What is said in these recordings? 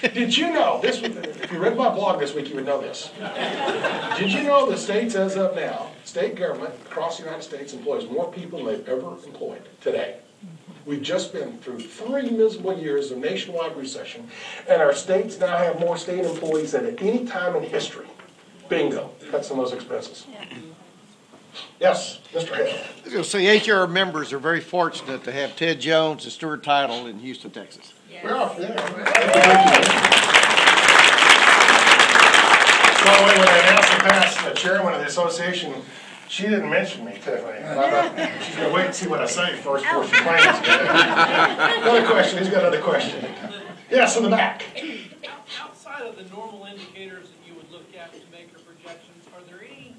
Did you know, if you read my blog this week, you would know this. Did you know the states, as of now, state government across the United States employs more people than they've ever employed today? We've just been through 3 miserable years of nationwide recession, and our states now have more state employees than at any time in history. Bingo. That's the most expenses. Yes, Mr. Hale. I was going to say, HR members are very fortunate to have Ted Jones and Stewart Title in Houston, Texas. Yes. Well, yeah. By the way, when I announced the past chairman of the association, she didn't mention me, Tiffany. She's going to wait and see what I say first before she claims it. Another question. He's got another question. Yes, in the back. Outside of the normal indicators that you would look at to make your projections, are there any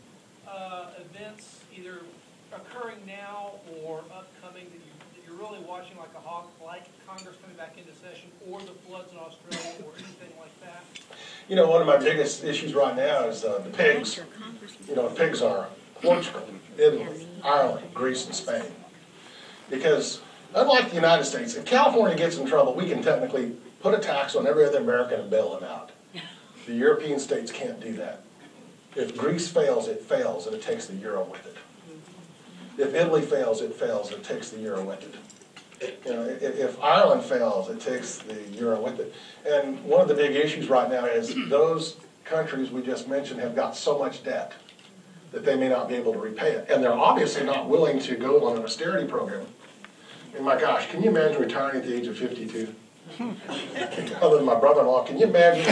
events either occurring now or upcoming that you're really watching like a hawk, like Congress coming back into session, or the floods in Australia, or anything like that? You know, one of my biggest issues right now is the pigs. You know, the pigs are Portugal, Italy, Ireland, Greece, and Spain. Because unlike the United States, if California gets in trouble, we can technically put a tax on every other American and bail them out. The European states can't do that. If Greece fails, and it takes the euro with it. If Italy fails, and it takes the euro with it. You know, if Ireland fails, it takes the euro with it. And one of the big issues right now is those countries we just mentioned have got so much debt that they may not be able to repay it. And they're obviously not willing to go on an austerity program. And my gosh, can you imagine retiring at the age of 52? Other than my brother-in-law, can you imagine?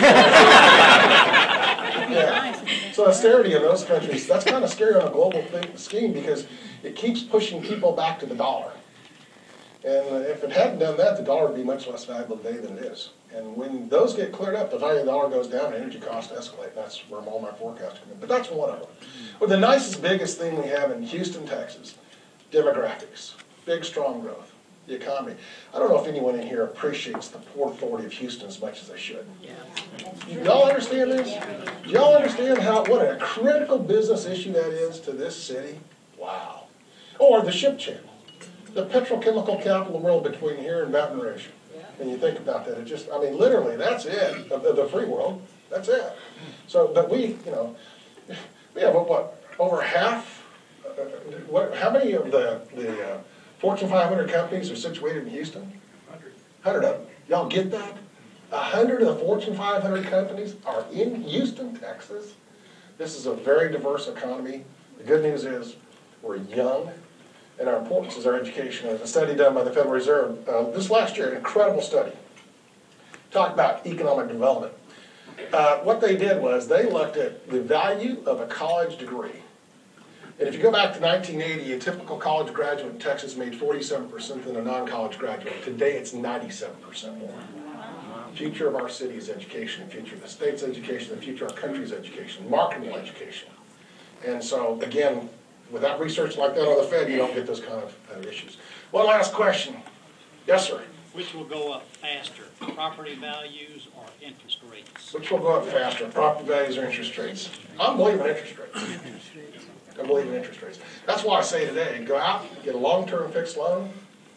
Yeah. So austerity in those countries, that's kind of scary on a global scheme because it keeps pushing people back to the dollar. And if it hadn't done that, the dollar would be much less valuable today than it is. And when those get cleared up, the value of the dollar goes down and energy costs escalate. That's where all my forecasts come in. But that's one of them. Well, the nicest, biggest thing we have in Houston, Texas, demographics, big, strong growth, the economy. I don't know if anyone in here appreciates the Port Authority of Houston as much as they should. Do y'all understand this? Do y'all understand what a critical business issue that is to this city? Wow. Or the ship channel, the petrochemical capital of the world between here and Baton Rouge. And you think about that, it just, I mean, literally, that's it, of the free world. That's it. So, but we have, what, over half, how many of the Fortune 500 companies are situated in Houston? 100 of them. Y'all get that? 100 of the Fortune 500 companies are in Houston, Texas. This is a very diverse economy. The good news is we're young, and our importance is our education. There's a study done by the Federal Reserve this last year, an incredible study, talked about economic development. What they did was they looked at the value of a college degree. And if you go back to 1980, a typical college graduate in Texas made 47% than a non-college graduate. Today it's 97% more. The future of our city is education, the future of the state's education, the future of our country's education, marketable education. And so, again, without research like that on the Fed, you don't get those kind of issues. One last question. Yes, sir. Which will go up faster, property values or interest rates? Which will go up faster, property values or interest rates? I'm believing interest rates. I believe in interest rates. That's why I say today, go out, get a long-term fixed loan,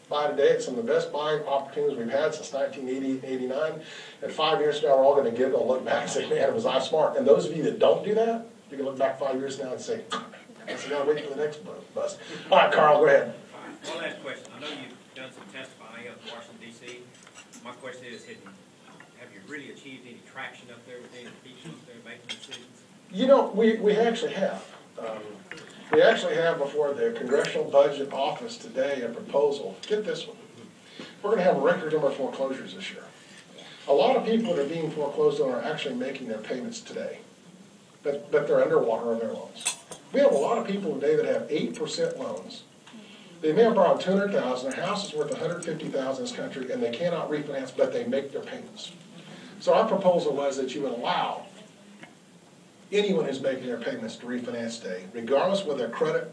buy today. It's some of the best buying opportunities we've had since 1989. And 5 years from now, we're all going to get it and look back and say, man, was I smart? And those of you that don't do that, you can look back 5 years now and say, I guess I got to wait for the next bus. All right, Carl, go ahead. One last question. I know you've done some testifying up in Washington, D.C. My question is, have you really achieved any traction up there with any people up there making decisions? You know, we actually have. We actually have before the Congressional Budget Office today a proposal. Get this one. We're going to have a record number of foreclosures this year. A lot of people that are being foreclosed on are actually making their payments today, but they're underwater on their loans. We have a lot of people today that have 8% loans. They may have borrowed $200,000, their house is worth $150,000 in this country, and they cannot refinance, but they make their payments. So our proposal was that you would allow anyone who's making their payments to refinance today, regardless of what their credit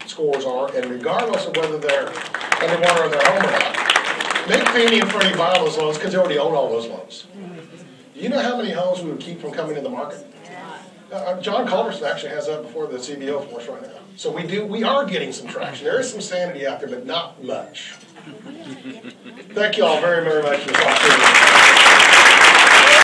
scores are, and regardless of whether they're underwater in their home or not, make Fannie and Freddie buy all those loans because they already own all those loans. Do you know how many homes we would keep from coming to the market? John Culverson actually has that before the CBO for us right now. So we are getting some traction. There is some sanity out there, but not much. Thank you all very, very much for this opportunity.